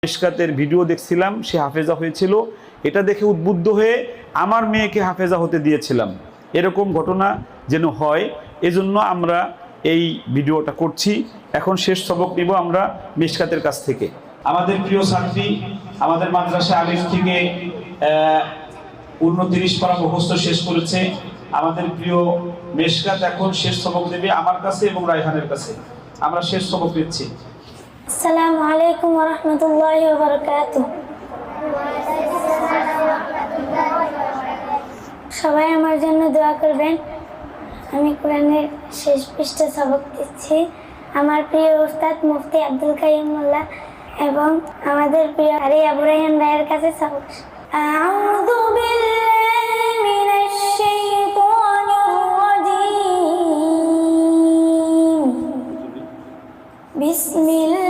মিশকাতের video দেখছিলাম, সে হাফেজা হয়েছিল, এটা দেখে উদ্বুদ্ধ হয়ে আমার মেয়েকে হাফেজা হতে দিয়েছিলাম। এরকম ঘটনা যেন হয়, এজন্য আমরা এই ভিডিওটা করছি। এখন শেষ সবক নিব আমরা মিশকাতের কাছ থেকে। আমাদের প্রিয় ছাত্রী আমাদের মাদ্রাসা আলিফ থেকে 29 পারা মুখস্থ শেষ করেছে। আমাদের প্রিয় মিশকাত এখন শেষ সবক দেবে আমার কাছে এবং রায়হানের কাছে। আমরা শেষ সবক দিচ্ছি। আসসালামু আলাইকুম ওয়া রাহমাতুল্লাহি ওয়া বারাকাতুহু। সবাই আমার জন্য দোয়া করবেন। আমি কোরআনের শেষ পৃষ্ঠা সবক দিচ্ছি। আমার প্রিয় উস্তাদ মুফতি আব্দুল কাইয়ুম মোল্লা এবং আমাদের প্রিয় আলী আবু রায়হান ভাইয়ের কাছে সবক। আউযু বিল্লাহি মিনাশ শাইতানির রাজীম। বিসমিল্লাহ